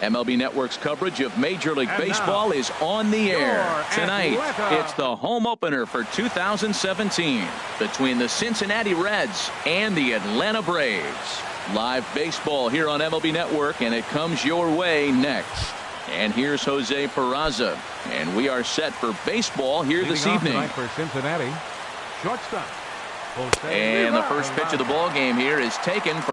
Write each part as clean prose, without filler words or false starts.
MLB Network's coverage of Major League Baseball is on the air. Tonight, it's the home opener for 2017 between the Cincinnati Reds and the Atlanta Braves. Live baseball here on MLB Network, and it comes your way next. And here's Jose Peraza, and we are set for baseball here this evening. For Cincinnati, shortstop. And the first pitch of the ball game here is taken for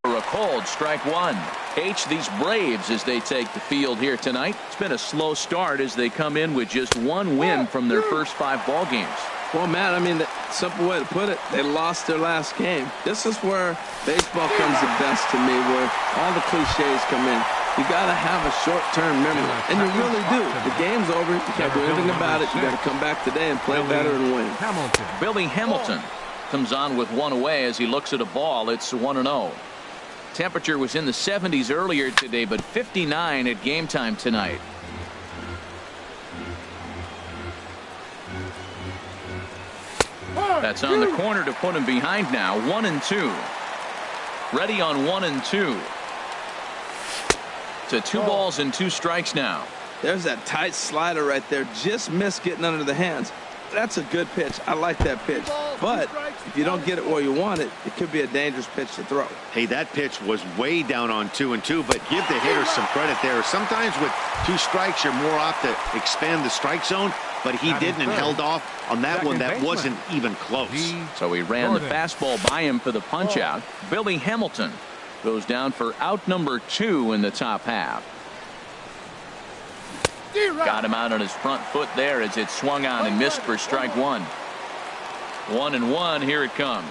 a cold strike one. These Braves as they take the field here tonight. It's been a slow start as they come in with just one win from their first 5 ball games. Well, Matt, I mean, the simple way to put it, they lost their last game. This is where baseball comes the best to me, where all the cliches come in. You got to have a short-term memory, and you really do. The game's over. You can't do anything about it. You got to come back today and play better and win. Billy Hamilton comes on with one away as he looks at a ball. It's 1-0. Temperature was in the 70s earlier today, but 59 at game time tonight. That's on the corner to put him behind now. 1-2. Ready on 1-2. To 2 balls and 2 strikes now. There's that tight slider right there. Just missed getting under the hands. That's a good pitch. I like that pitch. But if you don't get it where you want it, it could be a dangerous pitch to throw. Hey, that pitch was way down on 2-2, but give the hitter some credit there. Sometimes with 2 strikes, you're more apt to expand the strike zone, but he didn't and held off on that one. That wasn't even close. So he ran the fastball by him for the punch out. Billy Hamilton goes down for out number 2 in the top half. Got him out on his front foot there as it swung on and missed for strike 1. 1-1. Here it comes.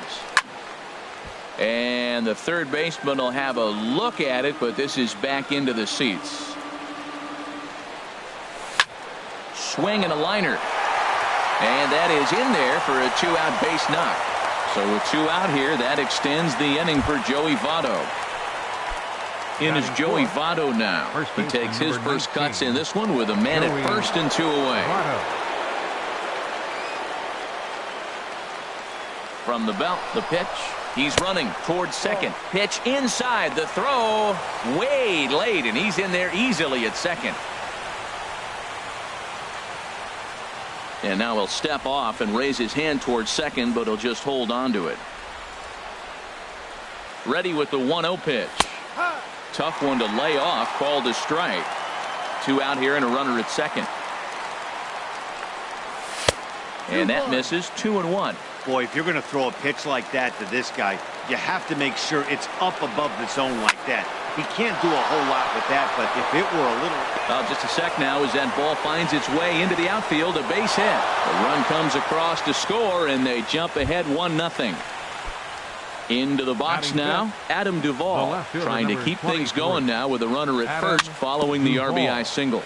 And the third baseman will have a look at it, but this is back into the seats. Swing and a liner. And that is in there for a 2-out base knock. So with 2 out here, that extends the inning for Joey Votto. In is Joey Votto now. He takes his first cuts in this one with a man at first and 2 away. From the belt, the pitch. He's running towards second. Pitch inside. The throw way late, and he's in there easily at second. And now he'll step off and raise his hand towards second, but he'll just hold on to it. Ready with the 1-0 pitch. Tough one to lay off, called a strike. 2 out here and a runner at second. And that misses. 2-1. Boy, if you're going to throw a pitch like that to this guy, you have to make sure it's up above the zone like that. He can't do a whole lot with that, but if it were a little... Well, just a sec now as that ball finds its way into the outfield, a base hit. The run comes across to score, and they jump ahead 1-0. Into the box now, Adam Duvall trying to keep things going now with a runner at first following the RBI single.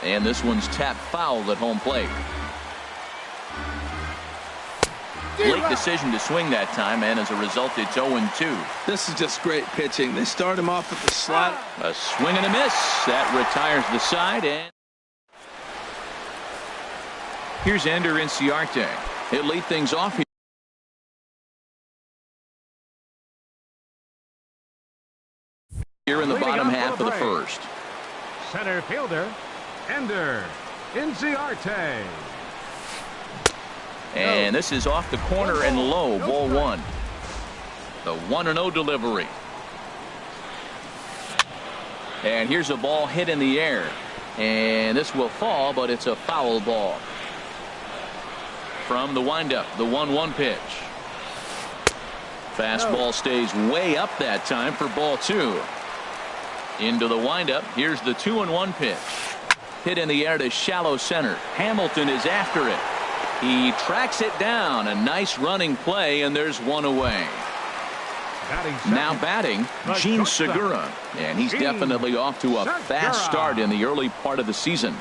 And this one's tapped foul at home plate. Late decision to swing that time, and as a result, it's 0-2. This is just great pitching. They start him off with the slot. A swing and a miss. That retires the side, and here's Ender Inciarte. He'll lead things off here. Here in the bottom half of the first. Center fielder, Ender Inciarte. And this is off the corner and low, ball 1. The 1-0 delivery. And here's a ball hit in the air. And this will fall, but it's a foul ball. From the windup, the 1-1 pitch. Fastball stays way up that time for ball 2. Into the windup. Here's the 2-1 pitch. Hit in the air to shallow center. Hamilton is after it. He tracks it down. A nice running play, and there's 1 away. Now batting, Gene Segura. And he's definitely off to a fast start in the early part of the season.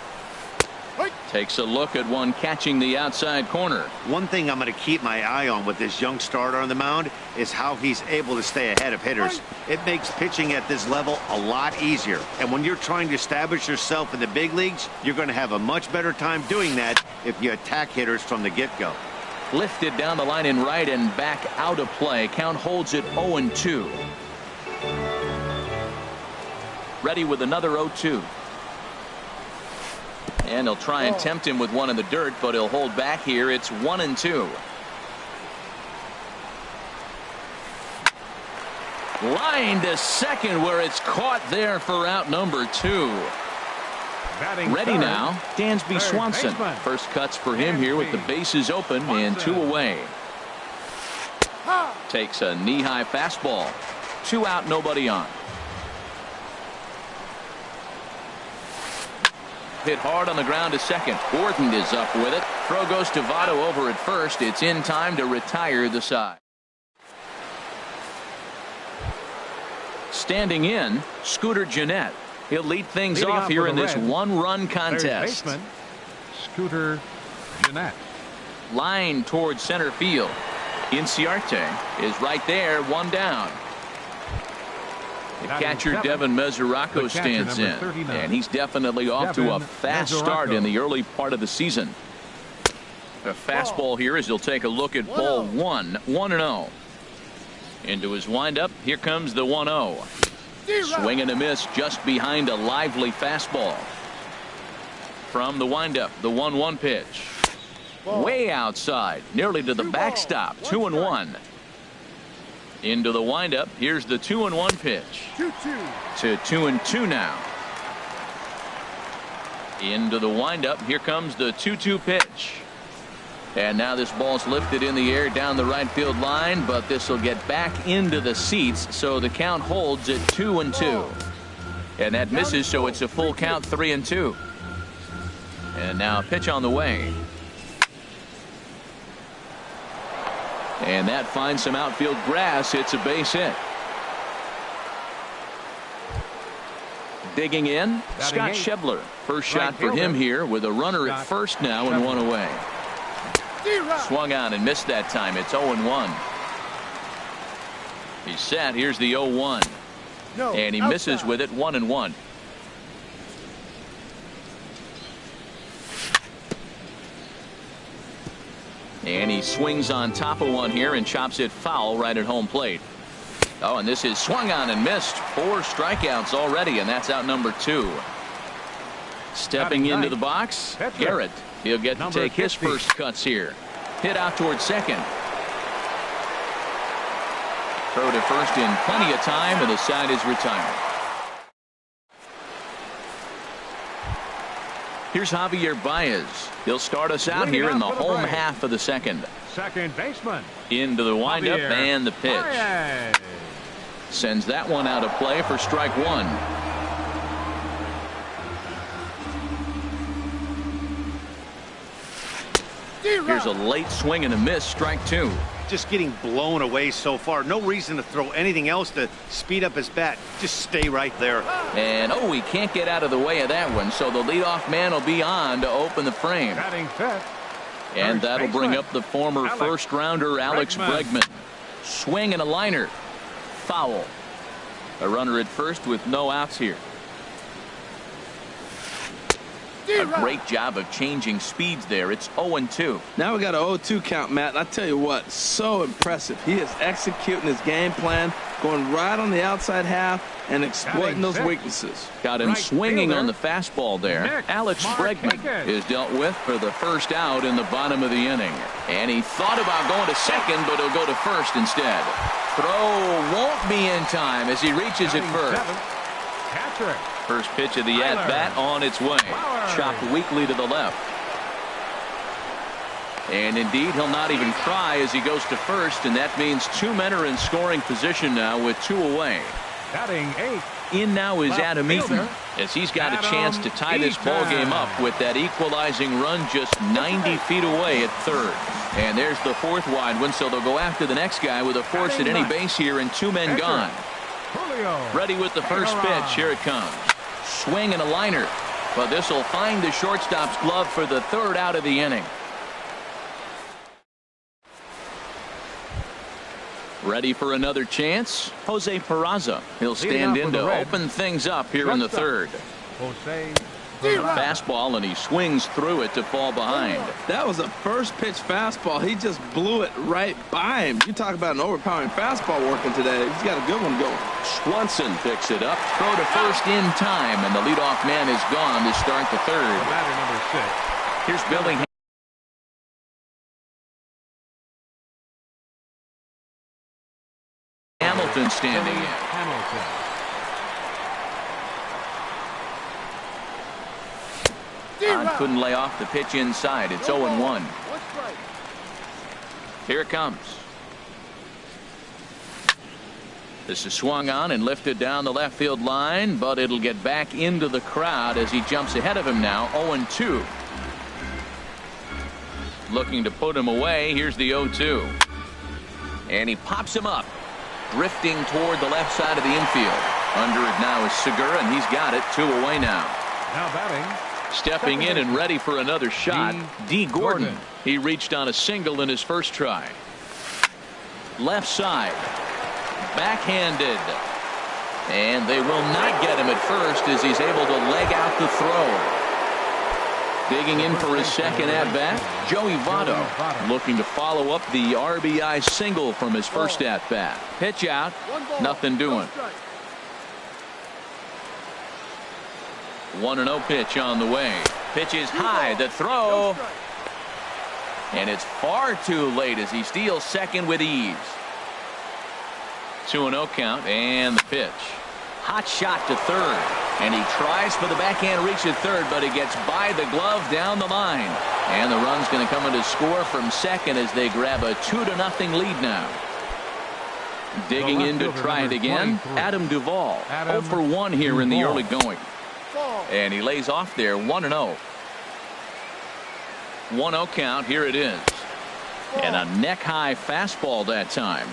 Takes a look at one catching the outside corner. One thing I'm going to keep my eye on with this young starter on the mound is how he's able to stay ahead of hitters. It makes pitching at this level a lot easier. And when you're trying to establish yourself in the big leagues, you're going to have a much better time doing that if you attack hitters from the get-go. Lifted down the line in right and back out of play. Count holds it 0-2. Ready with another 0-2. And he'll try and tempt him with one in the dirt, but he'll hold back here. It's 1-2. Line to second, where it's caught there for out number 2. Ready now, Dansby Swanson. First cuts for him here with the bases open and 2 away. Takes a knee-high fastball. 2 out, nobody on. Hit hard on the ground to second. Gordon is up with it. Throw goes to Votto over at first. It's in time to retire the side. Standing in, Scooter Gennett. He'll lead things off here in this one-run contest. Scooter Gennett. Line towards center field. Inciarte is right there, 1 down. The catcher Devin Mesoraco stands in, and he's definitely off to a fast start in the early part of the season. A fastball here as he'll take a look at ball 1, 1-0. Into his windup, here comes the 1-0. Swing and a miss just behind a lively fastball. From the windup, the 1-1 pitch. Way outside, nearly to the backstop, 2-1. Into the windup, here's the 2-1 pitch. To 2-2 now. Into the windup, here comes the 2-2 pitch. And now this ball's lifted in the air down the right field line, but this will get back into the seats, so the count holds at 2-2. And that misses, so it's a full count, 3-2. And now a pitch on the way. And that finds some outfield grass. It's a base hit. Digging in, Scott Schebler. First shot for him here with a runner at first now and 1 away. Swung on and missed that time. It's 0-1. He's set. Here's the 0-1. And he misses with it, 1-1. And he swings on top of one here and chops it foul right at home plate. Oh, and this is swung on and missed. 4 strikeouts already, and that's out number 2. Stepping into the box, Garrett. He'll get to take his first cuts here. Hit out towards second. Throw to first in plenty of time, and the side is retired. Here's Javier Baez. He'll start us out here in the home half of the second. Second baseman. Into the windup and the pitch. Sends that one out of play for strike 1. Here's a late swing and a miss, strike 2. Just getting blown away so far. No reason to throw anything else to speed up his bat. Just stay right there. And oh, he can't get out of the way of that one, so the leadoff man will be on to open the frame. And that'll bring up the former first rounder Alex Bregman. Swing and a liner. Foul. A runner at first with no outs here. A great job of changing speeds there. It's 0-2. Now we got an 0-2 count, Matt. And I tell you what, so impressive. He is executing his game plan, going right on the outside half and exploiting those weaknesses. Got him swinging on the fastball there. Alex Bregman is dealt with for the first out in the bottom of the inning. And he thought about going to second, but he'll go to first instead. Throw won't be in time as he reaches it first. First pitch of the at-bat on its way. Chopped weakly to the left. And indeed, he'll not even try as he goes to first, and that means 2 men are in scoring position now with 2 away. Batting 8. In now is Adam Eaton, as he's got a chance to tie this ball game up with that equalizing run just 90 feet away at third. And there's the 4th wide one, so they'll go after the next guy with a force at any base here and 2 men gone. Ready with the first pitch. Here it comes. Swing and a liner, but this will find the shortstop's glove for the 3rd out of the inning. Ready for another chance? Jose Peraza. He'll stand in to open things up here in the 3rd. Jose Fastball, and he swings through it to fall behind. That was a first pitch fastball. He just blew it right by him. You talk about an overpowering fastball working today. He's got a good one going. Swanson picks it up. Throw to first in time, and the leadoff man is gone to start the third. The batter number 6. Here's Billy Hamilton standing in. Hamilton. Todd couldn't lay off the pitch inside. It's 0-1. Here it comes. This is swung on and lifted down the left field line, but it'll get back into the crowd as he jumps ahead of him now. 0-2. Looking to put him away. Here's the 0-2. And he pops him up, drifting toward the left side of the infield. Under it now is Segura, and he's got it. 2 away now. Now batting. Stepping in and ready for another shot, D. Gordon. He reached on a single in his first try. Left side. Backhanded. And they will not get him at first as he's able to leg out the throw. Digging in for his second at-bat, Joey Votto. Looking to follow up the RBI single from his first at-bat. Pitch out. Nothing doing. 1-0 pitch on the way. Pitch is high. The throw. And it's far too late as he steals second with ease. 2-0 count and the pitch. Hot shot to third. And he tries for the backhand reach at third, but he gets by the glove down the line. And the run's going to come in to score from second as they grab a 2-0 lead now. Digging in to try it again, Adam Duvall. 0 for 1 here in the early going. And he lays off there. 1-0. 1-0 count. Here it is. And a neck high fastball that time.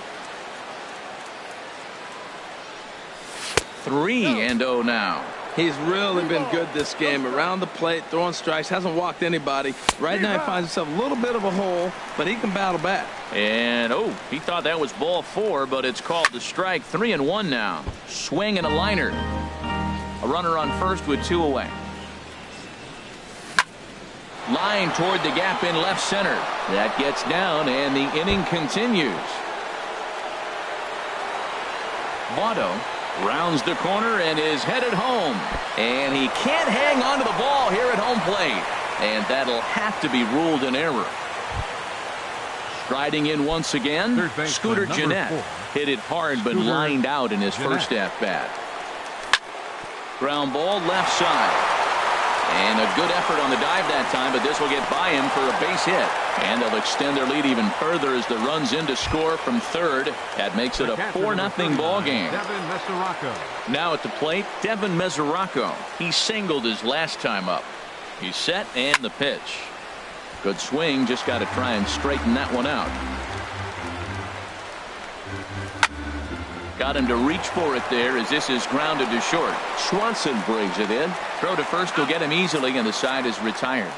3-0 now. He's really been good this game. Around the plate, throwing strikes, hasn't walked anybody. Right now he finds himself a little bit of a hole, but he can battle back. And he thought that was ball 4, but it's called the strike. 3-1 now. Swing and a liner. A runner on first with 2 away. Line toward the gap in left center. That gets down, and the inning continues. Votto rounds the corner and is headed home. And he can't hang on to the ball here at home plate. And that'll have to be ruled an error. Striding in once again, Scooter Gennett. Hit it hard but lined out in his first at-bat. Ground ball left side. And a good effort on the dive that time, but this will get by him for a base hit. And they'll extend their lead even further as the run's in to score from third. That makes it a 4-0 ball game. Now at the plate, Devin Mesoraco. He singled his last time up. He's set and the pitch. Good swing, just got to try and straighten that one out. Got him to reach for it there as this is grounded to short. Swanson brings it in. Throw to first will get him easily, and the side is retired.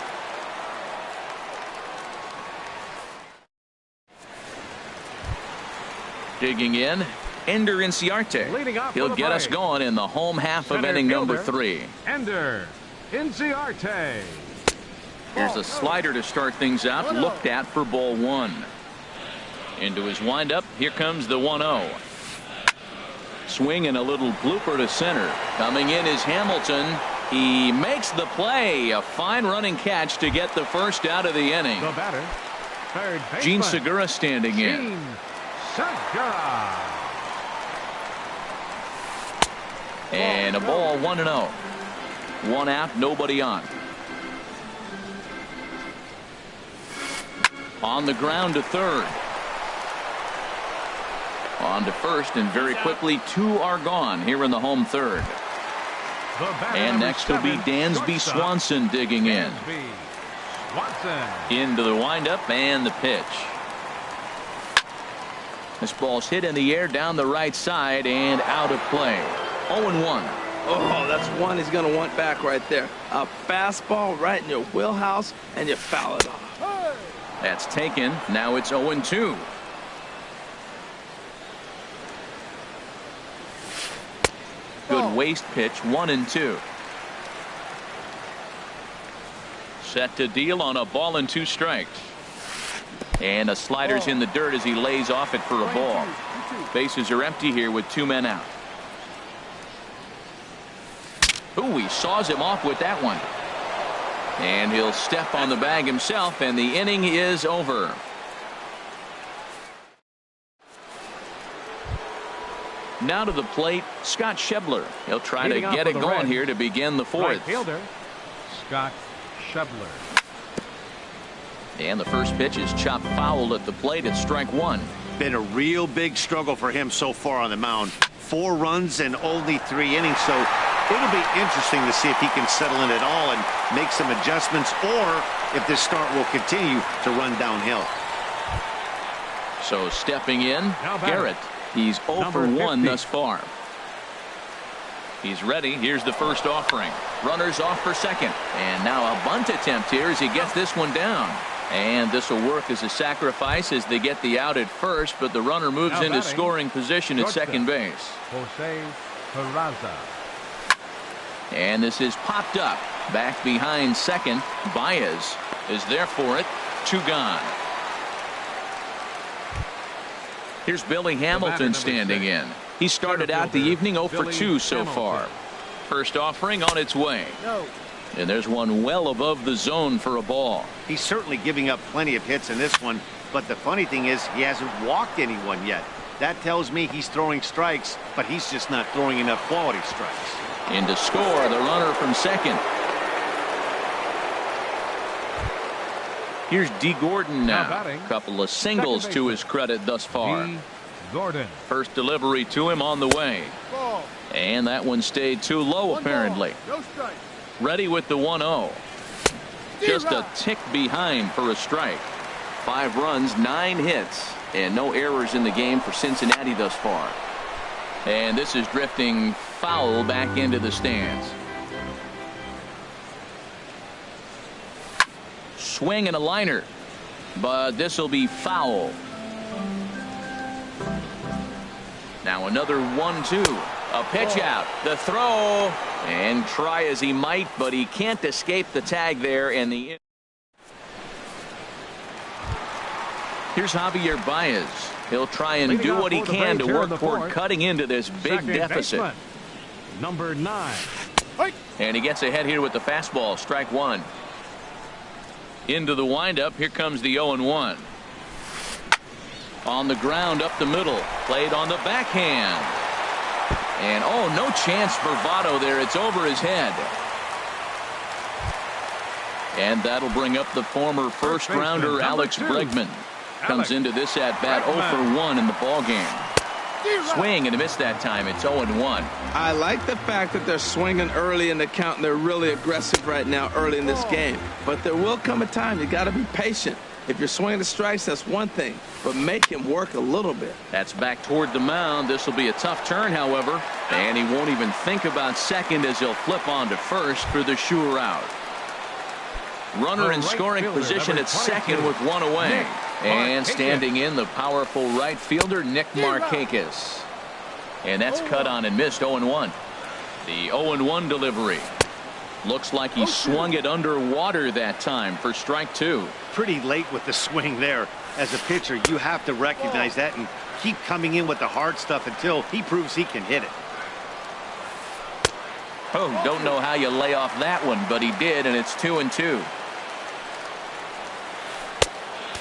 Digging in, Ender Inciarte. He'll get us going in the home half of inning number 3. Ender Inciarte. Here's a slider to start things out, looked at for ball 1. Into his windup, here comes the 1-0. Swing and a little blooper to center. Coming in is Hamilton. He makes the play. A fine running catch to get the first out of the inning. The batter, third baseman, Gene Segura standing in. Segura. And a ball 1-0. 1 out, nobody on. On the ground to third. On to first, and very quickly 2 are gone here in the home third. And next will be Dansby Swanson digging in. Into the windup and the pitch. This ball's hit in the air down the right side and out of play. 0-1. Oh, that's one he's going to want back right there. A fastball right in your wheelhouse, and you foul it off. That's taken. Now it's 0-2. Good waist pitch, 1-2. Set to deal on a ball and 2 strikes. And a slider's in the dirt as he lays off it for a ball. Bases are empty here with 2 men out. Ooh, he saws him off with that one. And he'll step on the bag himself, and the inning is over. Now to the plate, Scott Schebler. He'll try to get it going here to begin the 4th. Right fielder, Scott Schebler. And the first pitch is chopped foul at the plate at strike 1. Been a real big struggle for him so far on the mound. 4 runs and only 3 innings, so it'll be interesting to see if he can settle in at all and make some adjustments, or if this start will continue to run downhill. So stepping in, Garrett. He's 0 for 1 thus far. He's ready. Here's the first offering. Runners off for second. And now a bunt attempt here as he gets this one down. And this will work as a sacrifice as they get the out at first, but the runner moves into scoring position at second base. Jose Peraza. And this is popped up. Back behind second. Baez is there for it. 2 gone. Here's Billy Hamilton standing in. He started out the evening 0 for 2 so far. First offering on its way. And there's one well above the zone for a ball. He's certainly giving up plenty of hits in this one, but the funny thing is he hasn't walked anyone yet. That tells me he's throwing strikes, but he's just not throwing enough quality strikes. In to score, the runner from second. Here's D. Gordon now. A couple of singles to his credit thus far. Gordon. First delivery to him on the way. And that one stayed too low apparently. Ready with the 1-0. Just a tick behind for a strike. 5 runs, 9 hits, and no errors in the game for Cincinnati thus far. And this is drifting foul back into the stands. Swing and a liner, but this will be foul. Now another 1-2. A pitch out. The throw. And try as he might, but he can't escape the tag there. And here's Javier Baez. He'll try and do what he can to work toward cutting into this big deficit. Number 9. And he gets ahead here with the fastball. Strike 1. Into the windup. Here comes the 0-1. On the ground up the middle. Played on the backhand. And oh, no chance for Votto there. It's over his head. And that'll bring up the former first rounder Alex Bregman. Comes into this at bat 0 for 1 in the ball game. Swing and a miss that time. It's 0-1. I like the fact that they're swinging early in the count, and they're really aggressive right now early in this game. But there will come a time you got to be patient. If you're swinging the strikes, that's one thing, but make him work a little bit. That's back toward the mound. This will be a tough turn, however, and he won't even think about second as he'll flip on to first for the sure out. Runner in scoring position at second with 1 away. And standing in, the powerful right fielder, Nick Markakis. And that's cut on and missed. 0-1. The 0-1 delivery. Looks like he swung it underwater that time for strike 2. Pretty late with the swing there. As a pitcher, you have to recognize that and keep coming in with the hard stuff until he proves he can hit it. Oh, don't know how you lay off that one, but he did, and it's 2-2.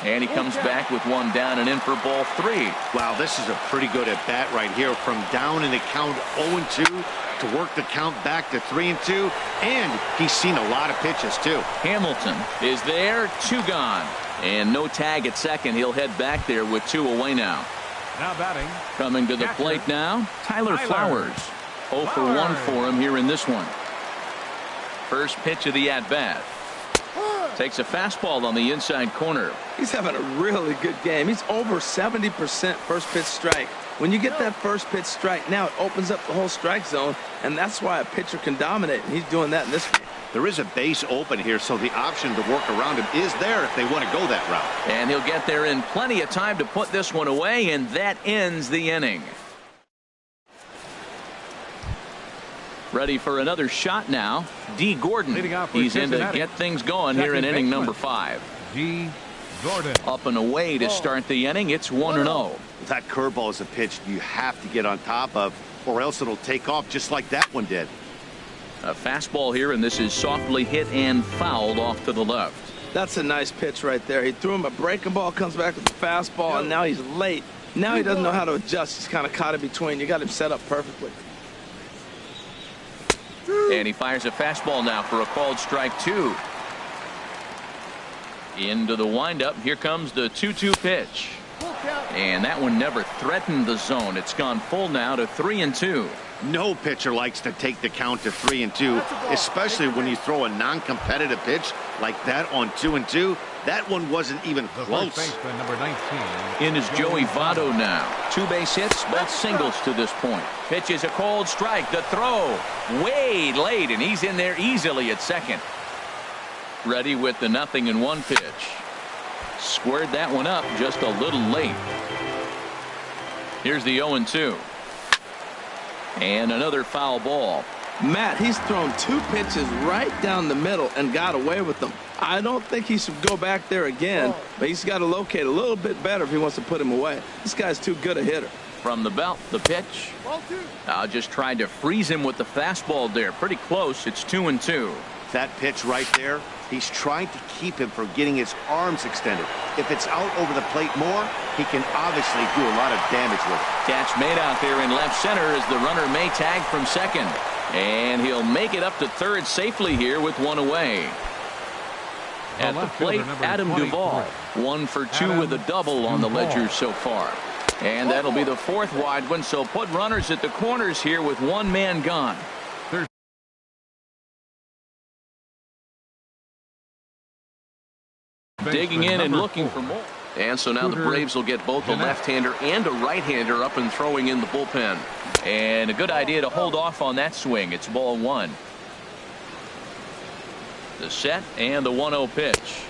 And he comes back with 1 down and in for ball 3. Wow, this is a pretty good at bat right here. From down in the count 0-2 to work the count back to 3-2. And he's seen a lot of pitches too. Hamilton is there. 2 gone. And no tag at second. He'll head back there with 2 away now. Now batting. Coming to the plate now, Tyler Flowers. 0 for 1 for him here in this one. First pitch of the at-bat. Takes a fastball on the inside corner. He's having a really good game. He's over 70% first pitch strike. When you get that first pitch strike, now it opens up the whole strike zone, and that's why a pitcher can dominate, and he's doing that in this game. There is a base open here, so the option to work around him is there if they want to go that route. And he'll get there in plenty of time to put this one away, and that ends the inning. Ready for another shot now. D. Gordon. Leading off for He's in to Cincinnati. get things going here in Second inning baseman. number 5. G. Gordon. Up and away to start the inning. It's 1-0. That curveball is a pitch you have to get on top of, or else it'll take off just like that one did. A fastball here, and this is softly hit and fouled off to the left. That's a nice pitch right there. He threw him a breaking ball, comes back with the fastball, and now he's late. Now he doesn't know how to adjust. He's kind of caught in between. You got him set up perfectly. And he fires a fastball now for a called strike 2. Into the windup. Here comes the 2-2 pitch. And that one never threatened the zone. It's gone full now to 3-2. No pitcher likes to take the count to 3-2, especially when you throw a non-competitive pitch like that on 2-2. That one wasn't even The close. first baseman, number 19. In is Joey Votto now. 2 base hits, both singles to this point. Pitch is a called strike. The throw way late, and he's in there easily at second. Ready with the 0-1 pitch. Squared that one up just a little late. Here's the 0-2. And another foul ball. Matt, he's thrown 2 pitches right down the middle and got away with them. I don't think he should go back there again, but he's got to locate a little bit better if he wants to put him away. This guy's too good a hitter. From the belt, the pitch. Just tried to freeze him with the fastball there. Pretty close. It's 2-2. That pitch right there, he's trying to keep him from getting his arms extended. If it's out over the plate more, he can obviously do a lot of damage with it. Catch made out there in left center as the runner may tag from second. And he'll make it up to third safely here with 1 away. At the plate, Adam Duvall. 1 for 2 with a double on the ledger so far. And that'll be the 4th wide one, so put runners at the corners here with 1 man gone. Digging in and looking for more. And so now the Braves will get both a left-hander and a right-hander up and throwing in the bullpen. And a good idea to hold off on that swing. It's ball 1. The set and the 1-0 pitch.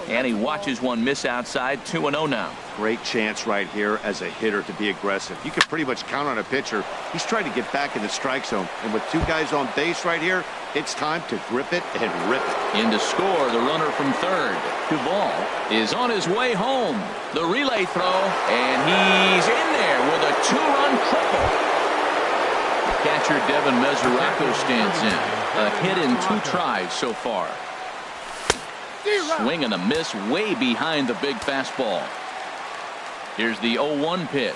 And he watches one miss outside. 2-0 now. Great chance right here as a hitter to be aggressive. You can pretty much count on a pitcher. He's trying to get back in the strike zone. And with 2 guys on base right here, it's time to grip it and rip it. In to score, the runner from third. Duvall is on his way home. The relay throw, and he's in there with a 2-run triple. Catcher Devin Mesoraco stands in. A hit in 2 tries so far. Swing and a miss way behind the big fastball. Here's the 0-1 pitch.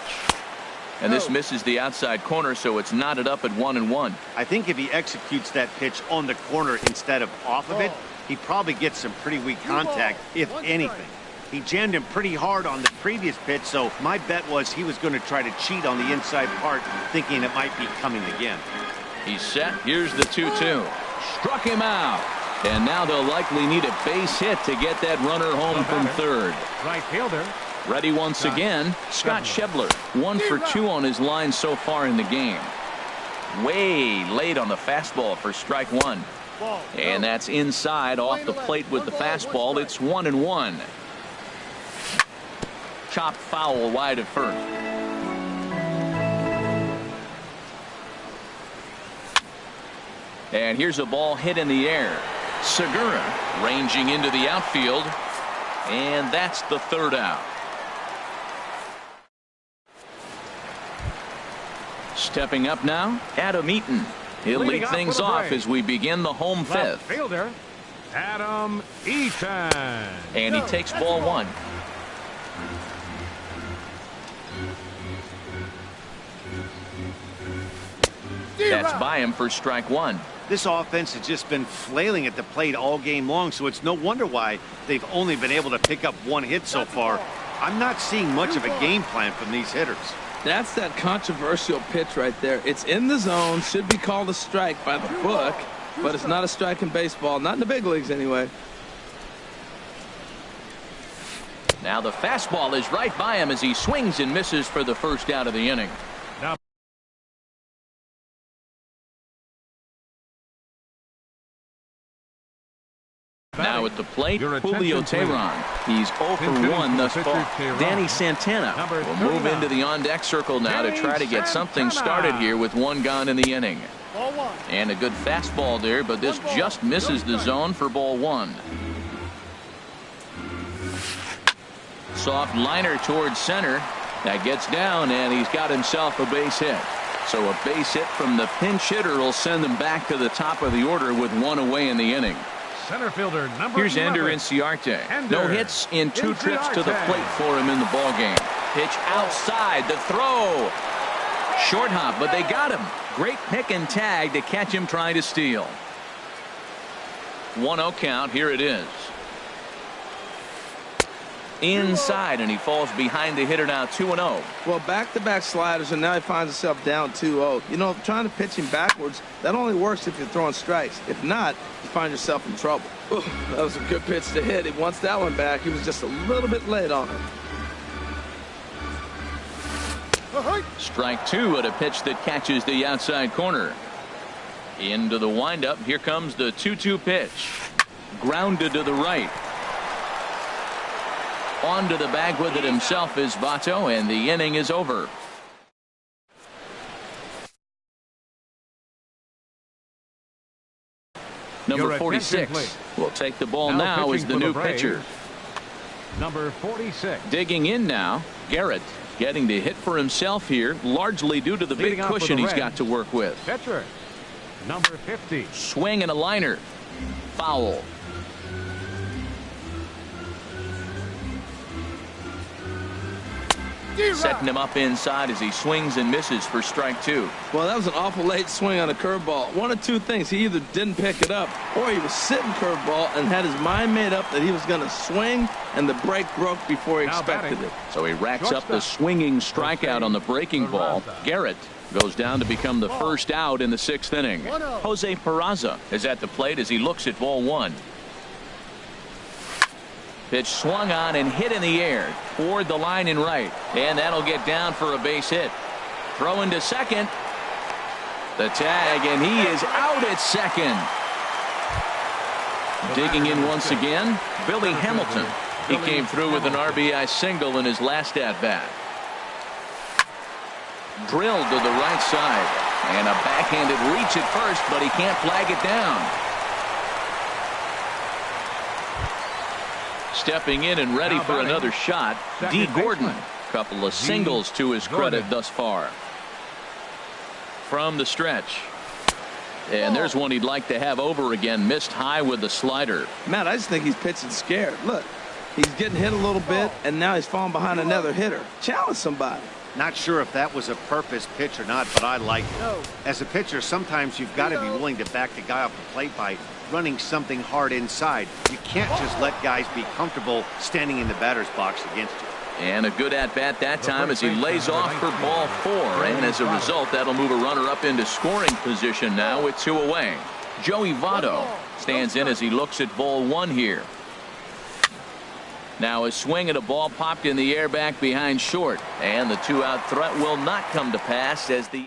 And this misses the outside corner, so it's knotted up at 1-1. I think if he executes that pitch on the corner instead of off of it, he probably gets some pretty weak contact, if anything. He jammed him pretty hard on the previous pitch, so my bet was he was going to try to cheat on the inside part, thinking it might be coming again. He's set. Here's the 2-2. Struck him out. And now they'll likely need a base hit to get that runner home from third. Right fielder. Ready once again, Scott Schebler. 1 for 2 on his line so far in the game. Way late on the fastball for strike 1. And that's inside off the plate with the fastball. It's 1-1. Chopped foul wide of first. And here's a ball hit in the air. Segura ranging into the outfield. And that's the 3rd out. Stepping up now, Adam Eaton. He'll lead things off as we begin the home 5th. Left fielder, Adam Eaton. And he takes ball 1. That's by him for strike 1. This offense has just been flailing at the plate all game long, so it's no wonder why they've only been able to pick up 1 hit so far. I'm not seeing much of a game plan from these hitters. That's that controversial pitch right there. It's in the zone, should be called a strike by the book, but it's not a strike in baseball, not in the big leagues anyway. Now the fastball is right by him as he swings and misses for the 1st out of the inning. Now at the plate, Julio Teheran. He's 0 for 1 thus far. Danny Santana will move into the on-deck circle now to try to get something started here with 1 gone in the inning. And a good fastball there, but this just misses the zone for ball one. Soft liner towards center. That gets down, and he's got himself a base hit. So a base hit from the pinch hitter will send them back to the top of the order with one away in the inning. Center fielder number Here's 11. Ender Inciarte. Ender No hits in 2 trips to the plate for him in the ballgame. Pitch outside, the throw. Short hop, but they got him. Great pick and tag to catch him trying to steal. 1-0 count. Here it is. Inside, and he falls behind the hitter now 2-0. Well, back-to-back sliders, and now he finds himself down 2-0. You know, trying to pitch him backwards, that only works if you're throwing strikes. If not, you find yourself in trouble. Ooh, that was a good pitch to hit. He wants that one back. He was just a little bit late on it. Strike 2 at a pitch that catches the outside corner. Into the windup. Here comes the 2-2 pitch. Grounded to the right. Onto the bag with it himself is Votto, and the inning is over. Number 46 will take the ball now as the new pitcher. Number 46. Digging in now, Garrett getting to hit for himself here, largely due to the big cushion he's got to work with. Pitcher number 50. Swing and a liner. Foul. Setting him up inside as he swings and misses for strike 2. Well, that was an awful late swing on a curveball. One of two things. He either didn't pick it up or he was sitting curveball and had his mind made up that he was going to swing, and the break broke before he expected it. So he racks up the swinging strikeout on the breaking ball. Garrett goes down to become the first out in the 6th inning. Jose Peraza is at the plate as he looks at ball 1. Pitch swung on and hit in the air toward the line and right, and that'll get down for a base hit. Throw into second. The tag, and he is out at second. Digging in once again, Billy Hamilton. He came through with an RBI single in his last at bat. Drilled to the right side, and a backhanded reach at first, but he can't flag it down. Stepping in and ready for another shot, D. Gordon. Couple of singles to his credit thus far. From the stretch. And there's one he'd like to have over again. Missed high with the slider. Matt, I just think he's pitching scared. Look, he's getting hit a little bit, and now he's falling behind another hitter. Challenge somebody. Not sure if that was a purpose pitch or not, but I like it. As a pitcher, sometimes you've got to be willing to back the guy off the plate by running something hard inside. You can't just let guys be comfortable standing in the batter's box against you. And a good at-bat that time as he lays off for ball 4. And as a result, that'll move a runner up into scoring position now with 2 away. Joey Votto stands in as he looks at ball 1 here. Now a swing at a ball popped in the air back behind short. And the 2-out threat will not come to pass as the...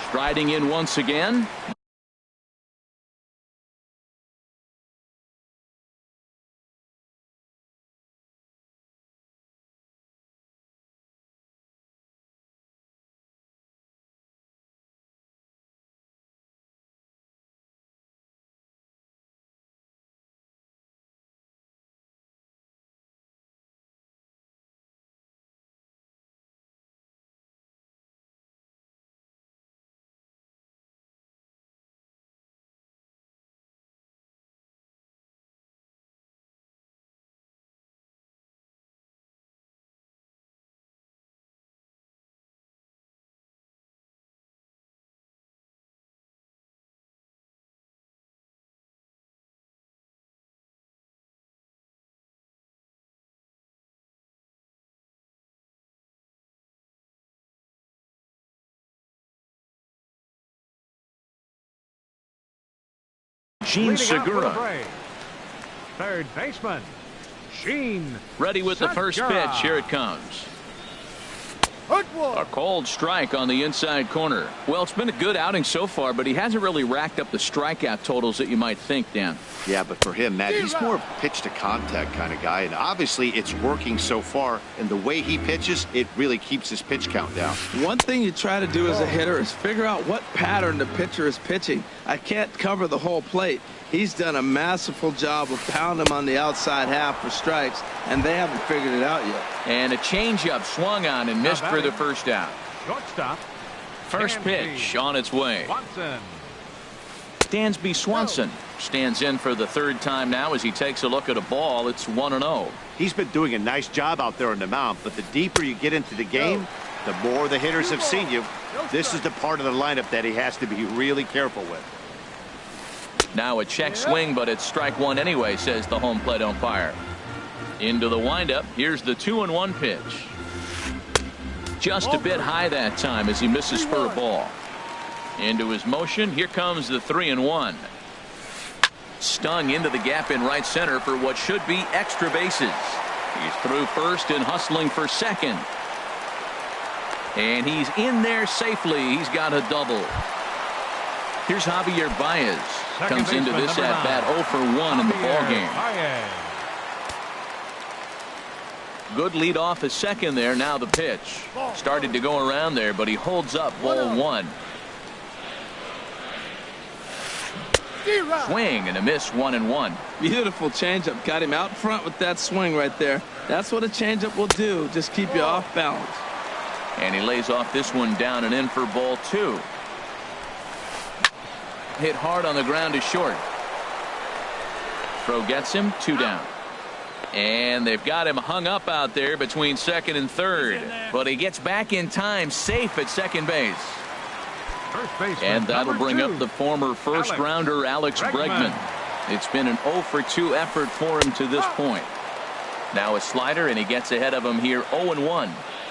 Striding in once again. Gene Segura. Third baseman, Gene. Ready with the first pitch. Here it comes. A cold strike on the inside corner. Well, it's been a good outing so far, but he hasn't really racked up the strikeout totals that you might think, Dan. Yeah, but for him, Matt, he's more of a pitch-to-contact kind of guy, and obviously it's working so far, and the way he pitches, it really keeps his pitch count down. One thing you try to do as a hitter is figure out what pattern the pitcher is pitching. I can't cover the whole plate. He's done a masterful job of pounding him on the outside half for strikes, and they haven't figured it out yet. And a changeup swung on and missed for the first out. Shortstop. First pitch on its way. Swanson. Dansby Swanson stands in for the third time now as he takes a look at a ball. It's 1-0. He's been doing a nice job out there on the mound, but the deeper you get into the game, the more the hitters have seen you. This is the part of the lineup that he has to be really careful with. Now a check swing, but it's strike one anyway, says the home plate umpire. Into the windup. Here's the 2-1 pitch. Just a bit high that time as he misses for a ball. Into his motion. Here comes the 3-1. Stung into the gap in right center for what should be extra bases. He's through first and hustling for second. And he's in there safely. He's got a double. Here's Javier Baez. Comes into this at bat 0 for 1 in the ballgame. Good lead off his second there. Now the pitch. Started to go around there, but he holds up ball 1. Swing and a miss, 1-1. Beautiful changeup. Got him out front with that swing right there. That's what a changeup will do. Just keep you off balance. And he lays off this one down and in for ball 2. Hit hard on the ground to short. Throw gets him, 2 down. And they've got him hung up out there between second and third. But he gets back in time, safe at second base. And that'll bring up the former first-rounder Alex Bregman. It's been an 0 for 2 effort for him to this point. Now a slider, and he gets ahead of him here 0-1.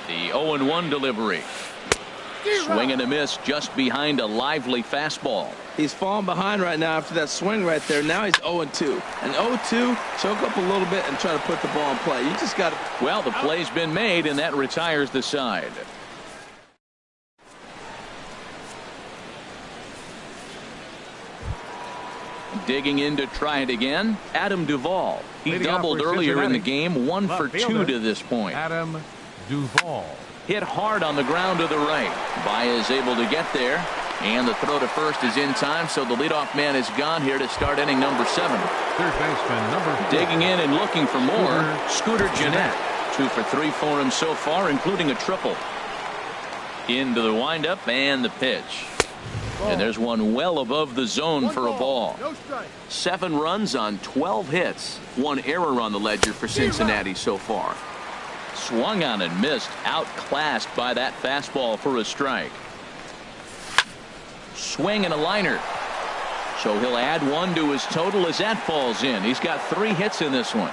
The 0-1 delivery. Swing and a miss just behind a lively fastball. He's falling behind right now after that swing right there. Now he's 0-2. And 0-2, choke up a little bit and try to put the ball in play. You just got to. Well, the play's been made, and that retires the side. Digging in to try it again, Adam Duvall. He doubled earlier in the game, 1 for 2 to this point. Adam Duvall. Hit hard on the ground to the right. Baez able to get there, and the throw to first is in time, so the leadoff man is gone here to start inning number 7. Third baseman number 4. Digging in and looking for more, Scooter Gennett. 2 for 3 for him so far, including a triple. Into the windup and the pitch. And there's one well above the zone for a ball. 7 runs on 12 hits. 1 error on the ledger for Cincinnati so far. Swung on and missed, outclassed by that fastball for a strike. Swing and a liner. So he'll add 1 to his total as that falls in. He's got 3 hits in this one.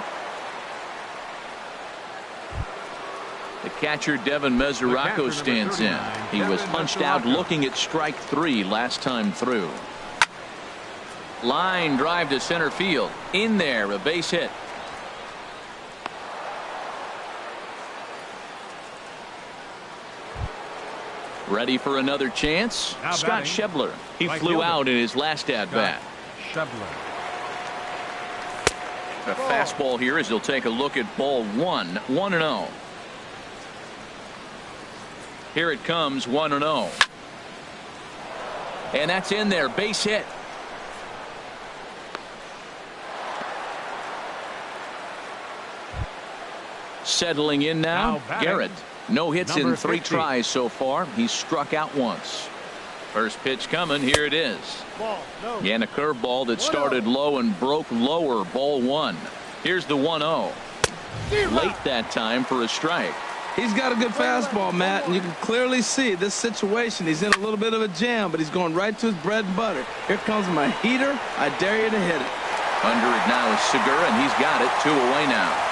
The catcher Devin Mesoraco stands in. He was punched out looking at strike 3 last time through. Line drive to center field. In there, a base hit. Ready for another chance? Scott Schebler. He flew out in his last at-bat. A fastball here as he'll take a look at ball 1. 1-0. Here it comes, 1-0. And that's in there, base hit. Settling in now Garrett. No hits in 3 tries so far. He's struck out once. First pitch coming. Here it is. And a curveball that started low and broke lower. Ball 1. Here's the 1-0. Late that time for a strike. He's got a good fastball, Matt, and you can clearly see this situation. He's in a little bit of a jam, but he's going right to his bread and butter. Here comes my heater. I dare you to hit it. Under it now is Segura, and he's got it. 2 away now.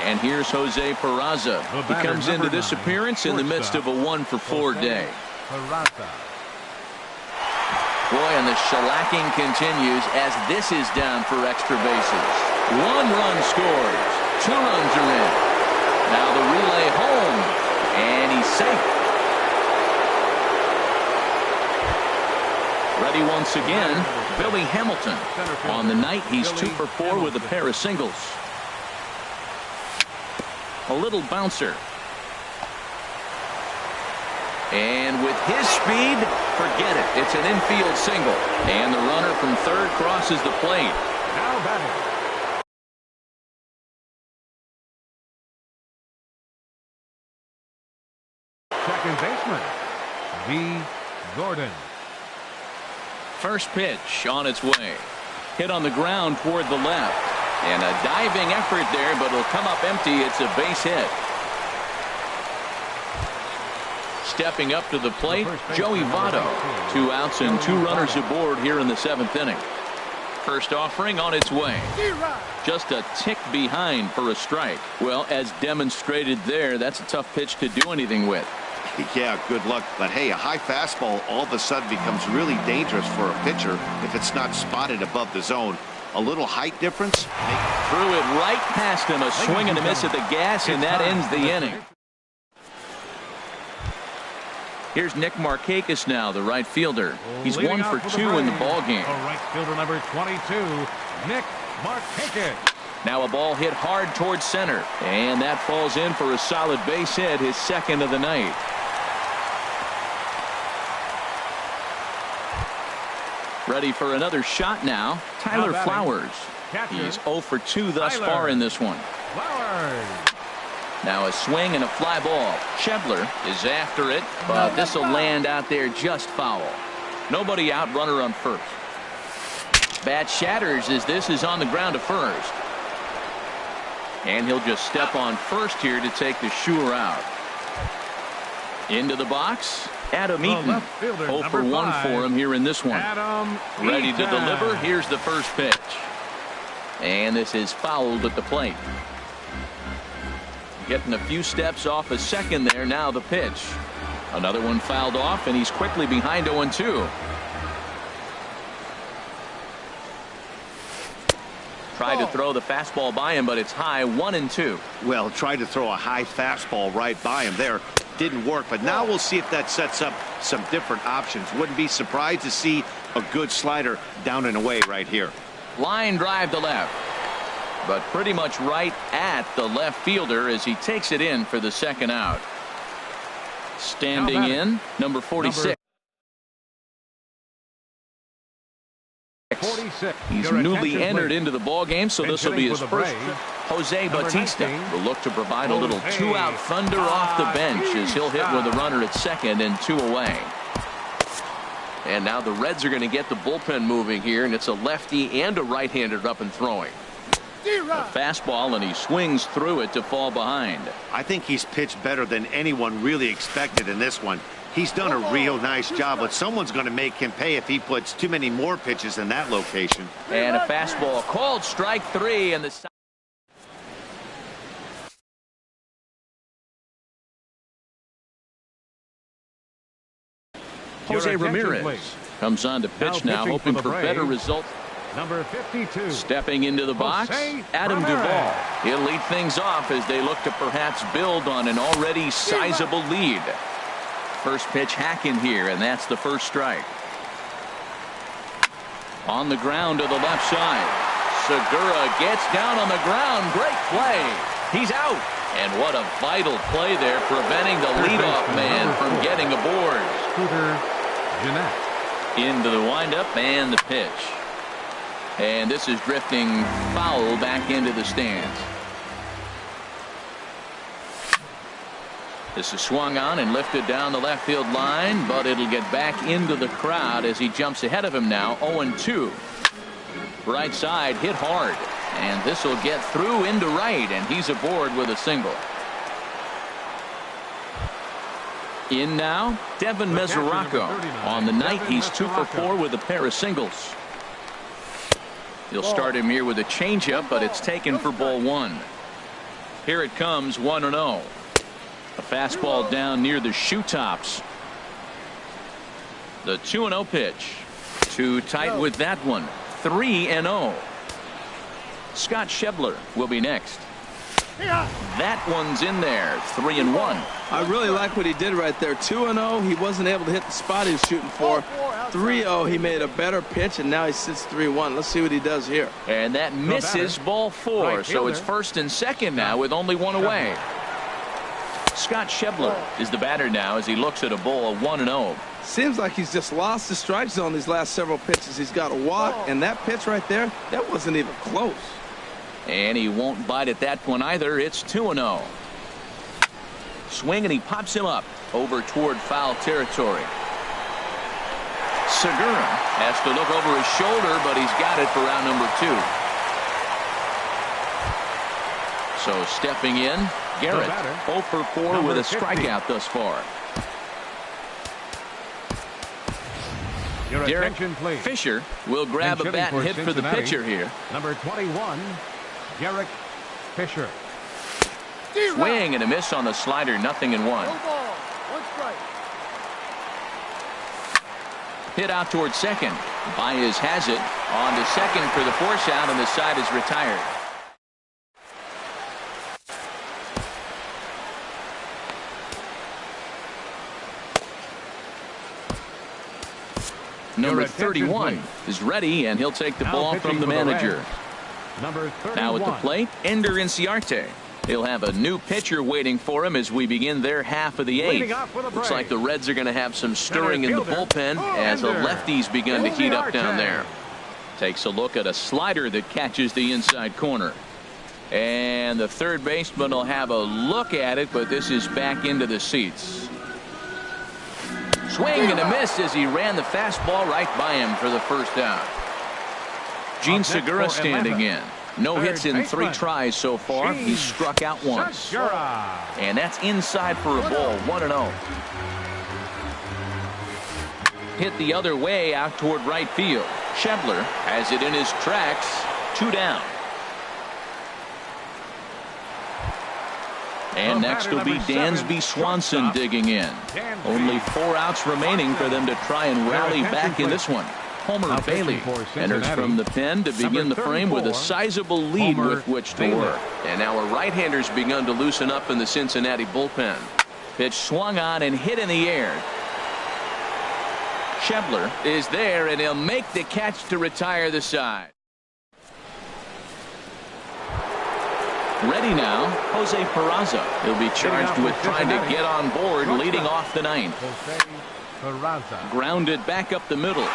And here's Jose Peraza. He comes into this appearance in the midst of a 1 for 4 day. Boy, and the shellacking continues as this is down for extra bases. 1 run scores. 2 runs are in. Now the relay home, and he's safe. Ready once again, Billy Hamilton. On the night, he's 2 for 4 with a pair of singles. A little bouncer. And with his speed, forget it. It's an infield single. And the runner from third crosses the plate. Now batting. Second baseman, V. Gordon. First pitch on its way. Hit on the ground toward the left. And a diving effort there, but it'll come up empty. It's a base hit. Stepping up to the plate, Joey Votto. 2 outs and 2 runners aboard here in the 7th inning. First offering on its way. Just a tick behind for a strike. Well, as demonstrated there, that's a tough pitch to do anything with. Yeah, good luck. But hey, a high fastball all of a sudden becomes really dangerous for a pitcher if it's not spotted above the zone. A little height difference. Threw it right past him. A swing and a miss at the gas, and that ends the inning. Here's Nick Markakis now, the right fielder. He's 1 for 2 in the ball game. Right fielder number 22, Nick Markakis. Now a ball hit hard towards center, and that falls in for a solid base hit, his 2nd of the night. Ready for another shot now, Tyler Flowers. He's 0 for 2 thus far in this one. Flowers. Now a swing and a fly ball. Schebler is after it, but this will land out there just foul. Nobody out, runner on first. Bat shatters as this is on the ground to first. And he'll just step on first here to take the sure out. Into the box, Adam Eaton. 0 for 1 for him here in this one. Ready to deliver. Here's the first pitch. And this is fouled at the plate. Getting a few steps off a second there. Now the pitch. Another one fouled off, and he's quickly behind 0-2. Tried to throw the fastball by him, but it's high. 1-2. Well, tried to throw a high fastball right by him there. Didn't work, but now we'll see if that sets up some different options. Wouldn't be surprised to see a good slider down and away right here. Line drive to left, but pretty much right at the left fielder as he takes it in for the 2nd out. Standing in, number 46. He's newly entered into the ball game, so this will be his first. Jose Bautista will look to provide a little 2-out thunder off the bench as he'll hit with a runner at 2nd and 2 away. And now the Reds are going to get the bullpen moving here, and it's a lefty and a right-hander up and throwing. A fastball, and he swings through it to fall behind. I think he's pitched better than anyone really expected in this one. He's done a real nice job, but someone's going to make him pay if he puts too many more pitches in that location. And a fastball called strike 3, and the Jose Ramirez comes on to pitch now, hoping for better results. Number 52. Stepping into the box, Adam Duvall. He'll lead things off as they look to perhaps build on an already sizable lead. First pitch hacking here, and that's the first strike. On the ground to the left side. Segura gets down on the ground. Great play. He's out. And what a vital play there, preventing the leadoff man from getting aboard. Into the windup and the pitch. And this is drifting foul back into the stands. This is swung on and lifted down the left field line, but it'll get back into the crowd as he jumps ahead of him now. 0-2. Right side hit hard, and this will get through into right, and he's aboard with a single. In now, Devin Mesoraco. On the night, he's 2 for 4 with a pair of singles. He'll start him here with a changeup, but it's taken for ball 1. Here it comes, 1-0. A fastball down near the shoe tops. The 2-0 pitch. Too tight with that one. 3-0. Scott Schebler will be next. That one's in there. 3-1. I really like what he did right there. 2-0. He wasn't able to hit the spot he was shooting for. 3-0. He made a better pitch, and now he sits 3-1. Let's see what he does here. And that misses ball 4. Right so it's first and second now with only one away. Scott Schebler is the batter now as he looks at a ball 1-0. Seems like he's just lost the strike zone these last several pitches. He's got a walk, and that pitch right there, that wasn't even close. And he won't bite at that one either. It's 2-0. Swing, and he pops him up over toward foul territory. Segura has to look over his shoulder, but he's got it for round number 2. So stepping in, Garrett, 0 for 4 with a strikeout thus far. Derek Fisher will grab a bat and hit for the pitcher here. Number 21, Derek Fisher. Swing and a miss on the slider, 0-1. Hit out towards second. Baez has it. On to second for the force out, and the side is retired. Number 31 is ready, and he'll take the ball from the manager. Now at the plate, Ender Inciarte. He'll have a new pitcher waiting for him as we begin their half of the 8th. Looks like the Reds are going to have some stirring in the bullpen as the lefties begun to heat up down there. Takes a look at a slider that catches the inside corner. And the third baseman will have a look at it, but this is back into the seats. Swing and a miss as he ran the fastball right by him for the first out. Gene Segura standing in. No hits in 3 tries so far. He's struck out once. And that's inside for a ball, 1-0. Hit the other way out toward right field. Schebler has it in his tracks. 2 down. And next will be Dansby Swanson digging in. Only 4 outs remaining for them to try and rally back in this one. Homer Bailey enters from the pen to begin the frame with a sizable lead with which to work. And now a right-hander's begun to loosen up in the Cincinnati bullpen. Pitch swung on and hit in the air. Schebler is there, and he'll make the catch to retire the side. Ready now, Jose Peraza. He'll be charged with trying to get on board leading off the 9th. Grounded back up the middle.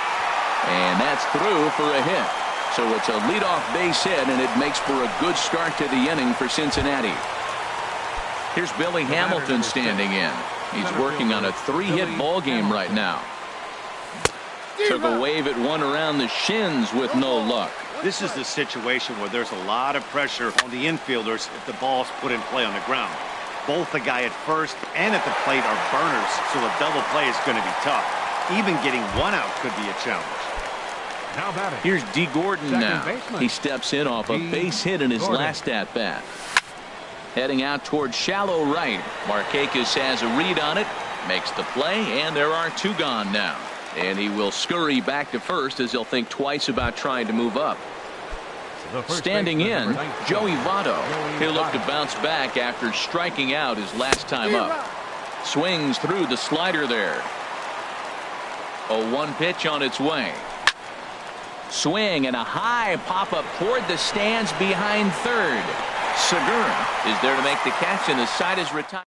And that's through for a hit. So it's a leadoff base hit, and it makes for a good start to the inning for Cincinnati. Here's Billy Hamilton standing in. He's working on a 3-hit ball game right now. Took a wave at one around the shins with no luck. This is the situation where there's a lot of pressure on the infielders if the ball's put in play on the ground. Both the guy at first and at the plate are burners, so a double play is going to be tough. Even getting 1 out could be a challenge. Here's D. Gordon now. He steps in off a base hit in his last at-bat. Heading out towards shallow right. Markakis has a read on it, makes the play, and there are 2 gone now. And he will scurry back to first as he'll think twice about trying to move up. Standing in, Joey Votto. He'll look to bounce back after striking out his last time up. Swings through the slider there. A 1 pitch on its way. Swing and a high pop-up toward the stands behind third. Segura is there to make the catch, and the side is retired.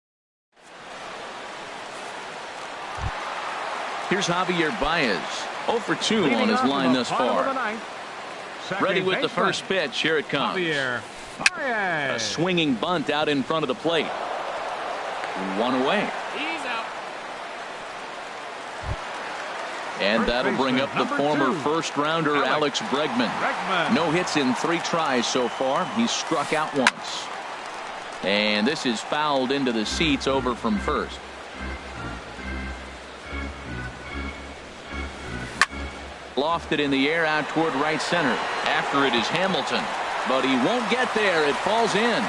Here's Javier Baez. 0 for 2 on his line thus far. Ready with the first pitch. Here it comes. A swinging bunt out in front of the plate. 1 away. And that'll bring up the former first-rounder Alex Bregman. No hits in 3 tries so far. He's struck out once. And this is fouled into the seats over from first. Lofted in the air out toward right center. After it is Hamilton. But he won't get there. It falls in.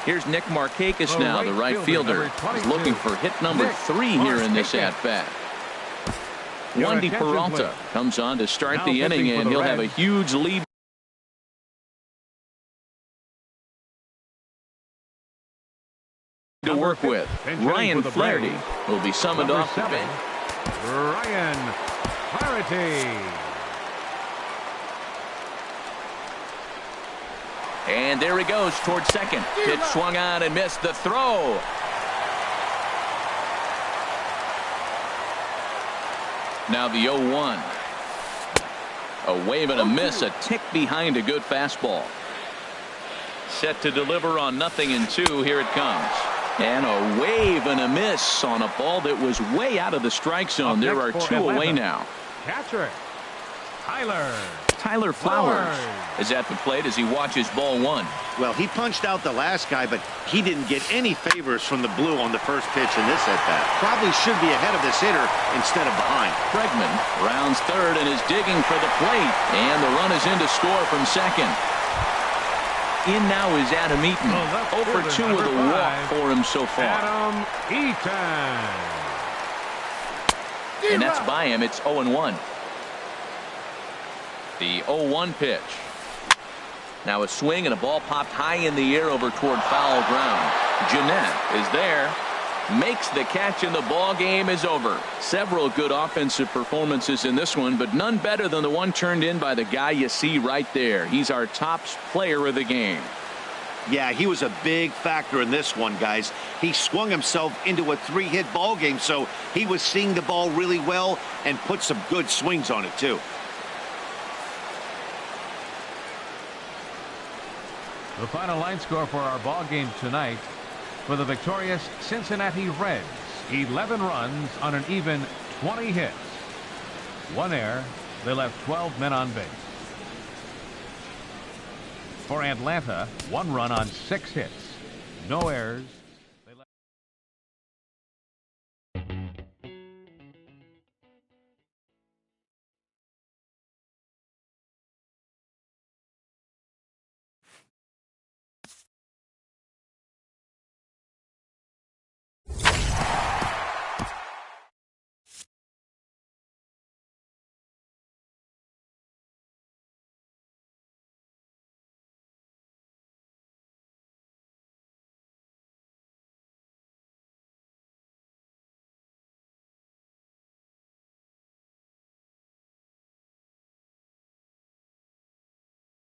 Here's Nick Markakis now, the right fielder. He's looking for hit number 3 here in this at-bat. Wandy Peralta comes on to start the inning, and he'll have a huge lead. work with. Ryan Flaherty will be summoned Number off the 7, bench. Ryan Flaherty. And there he goes towards second. Pitch swung on and missed the throw. Now the 0-1. A wave and a miss, a tick behind a good fastball. Set to deliver on 0-2. Here it comes. And a wave and a miss on a ball that was way out of the strike zone. There are 2 away now. Catcher, Tyler Flowers is at the plate as he watches ball 1. Well, he punched out the last guy, but he didn't get any favors from the blue on the first pitch in this at-bat. Probably should be ahead of this hitter instead of behind. Bregman rounds third and is digging for the plate. And the run is in to score from second. In now is Adam Eaton. 0 for 2 with a walk for him so far. Adam Eaton. And that's by him. It's 0-1. The 0-1 pitch. Now a swing and a ball popped high in the air over toward foul ground. Jeanette is there. Makes the catch and the ball game is over. Several good offensive performances in this one, but none better than the one turned in by the guy you see right there. He's our top player of the game. Yeah, he was a big factor in this one, guys. He swung himself into a 3-hit ball game, so he was seeing the ball really well and put some good swings on it too. The final line score for our ball game tonight: for the victorious Cincinnati Reds, 11 runs on an even 20 hits. 1 error. They left 12 men on base. For Atlanta, 1 run on 6 hits. No errors.